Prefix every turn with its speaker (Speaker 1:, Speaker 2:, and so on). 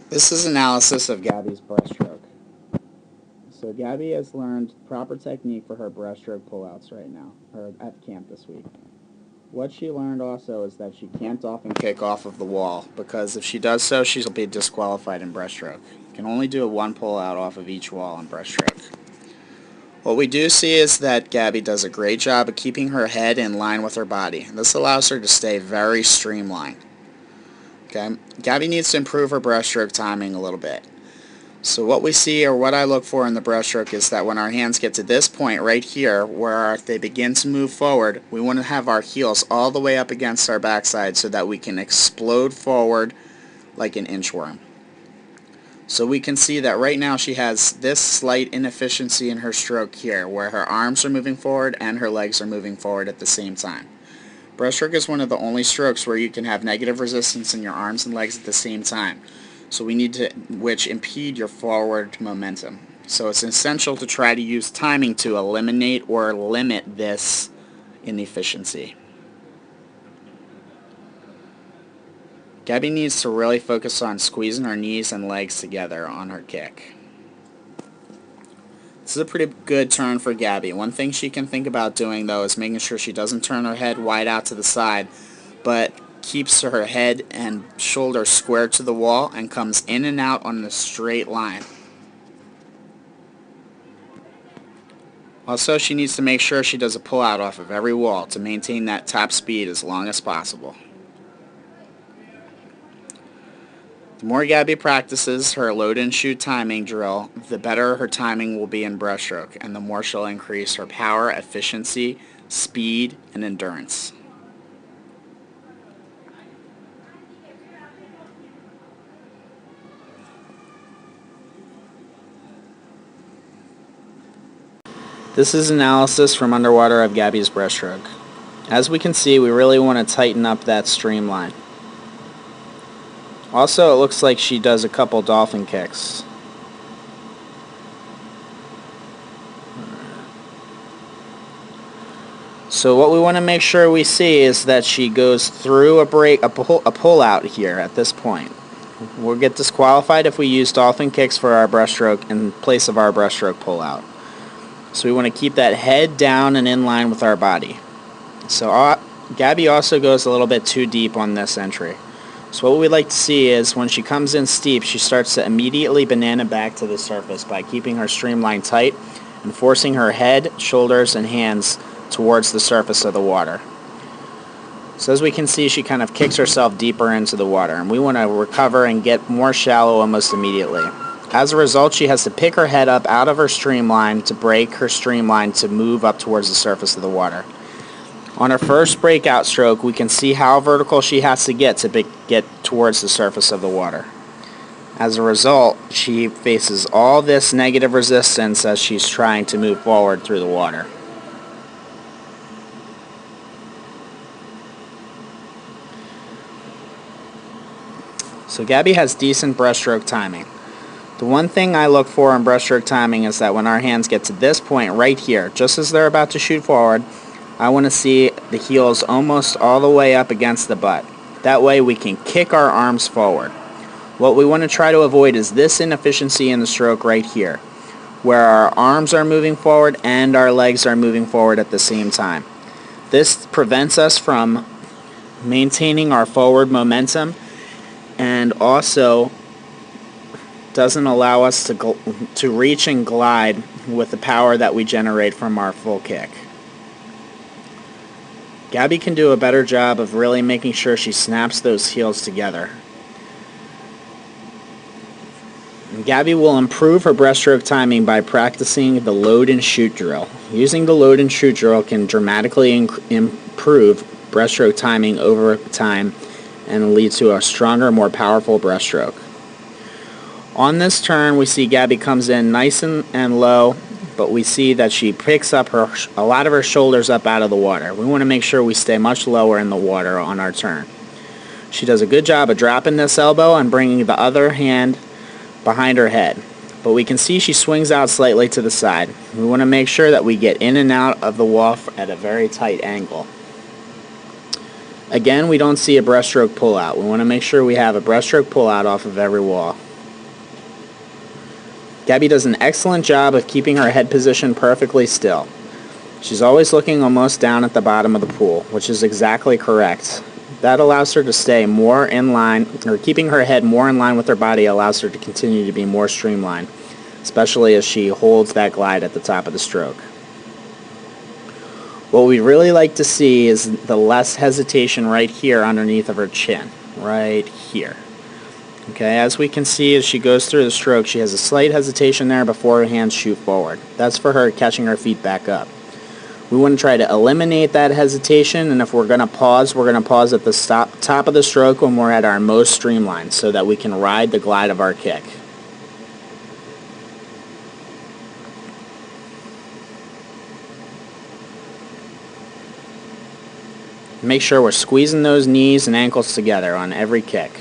Speaker 1: This is analysis of Gabby's breaststroke. So Gabby has learned proper technique for her breaststroke pullouts right now, or at camp this week. What she learned also is that she can't dolphin kick off of the wall, because if she does so, she'll be disqualified in breaststroke. You can only do a one pullout off of each wall in breaststroke. What we do see is that Gabby does a great job of keeping her head in line with her body. This allows her to stay very streamlined. Okay, Gabby needs to improve her breaststroke timing a little bit. So what we see, or what I look for in the breaststroke, is that when our hands get to this point right here where they begin to move forward, we want to have our heels all the way up against our backside so that we can explode forward like an inchworm. So we can see that right now she has this slight inefficiency in her stroke here, where her arms are moving forward and her legs are moving forward at the same time. Breaststroke is one of the only strokes where you can have negative resistance in your arms and legs at the same time. So we need to, which impede your forward momentum. So it's essential to try to use timing to eliminate or limit this inefficiency. Gabby needs to really focus on squeezing her knees and legs together on her kick. This is a pretty good turn for Gabby. One thing she can think about doing, though, is making sure she doesn't turn her head wide out to the side, but keeps her head and shoulders square to the wall and comes in and out on a straight line. Also, she needs to make sure she does a pull-out off of every wall to maintain that top speed as long as possible. The more Gabby practices her load and shoot timing drill, the better her timing will be in breaststroke, and the more she'll increase her power, efficiency, speed, and endurance. This is analysis from underwater of Gabby's breaststroke. As we can see, we really want to tighten up that streamline. Also, it looks like she does a couple dolphin kicks. So what we want to make sure we see is that she goes through a pull out here at this point. We'll get disqualified if we use dolphin kicks for our breaststroke in place of our breaststroke pull out. So we want to keep that head down and in line with our body. So Gabby also goes a little bit too deep on this entry. So what we'd like to see is when she comes in steep, she starts to immediately banana back to the surface by keeping her streamline tight and forcing her head, shoulders, and hands towards the surface of the water. So as we can see, she kind of kicks herself deeper into the water, and we want to recover and get more shallow almost immediately. As a result, she has to pick her head up out of her streamline to break her streamline to move up towards the surface of the water. On her first breakout stroke, we can see how vertical she has to get towards the surface of the water. As a result, she faces all this negative resistance as she's trying to move forward through the water. So Gabby has decent breaststroke timing. The one thing I look for in breaststroke timing is that when our hands get to this point right here, just as they're about to shoot forward, I want to see the heels almost all the way up against the butt. That way we can kick our arms forward. What we want to try to avoid is this inefficiency in the stroke right here, where our arms are moving forward and our legs are moving forward at the same time. This prevents us from maintaining our forward momentum and also doesn't allow us to reach and glide with the power that we generate from our full kick. Gabby can do a better job of really making sure she snaps those heels together. And Gabby will improve her breaststroke timing by practicing the load and shoot drill. Using the load and shoot drill can dramatically improve breaststroke timing over time and lead to a stronger, more powerful breaststroke. On this turn, we see Gabby comes in nice and low, but we see that she picks up a lot of her shoulders up out of the water. We want to make sure we stay much lower in the water on our turn. She does a good job of dropping this elbow and bringing the other hand behind her head. But we can see she swings out slightly to the side. We want to make sure that we get in and out of the wall at a very tight angle. Again, we don't see a breaststroke pull out. We want to make sure we have a breaststroke pull out off of every wall. Gabby does an excellent job of keeping her head position perfectly still. She's always looking almost down at the bottom of the pool, which is exactly correct. That allows her to stay more in line, or keeping her head more in line with her body allows her to continue to be more streamlined, especially as she holds that glide at the top of the stroke. What we really like to see is the less hesitation right here underneath of her chin, right here. Okay, as we can see as she goes through the stroke, she has a slight hesitation there before her hands shoot forward. That's for her catching her feet back up. We want to try to eliminate that hesitation, and if we're going to pause at the top of the stroke when we're at our most streamlined so that we can ride the glide of our kick. Make sure we're squeezing those knees and ankles together on every kick.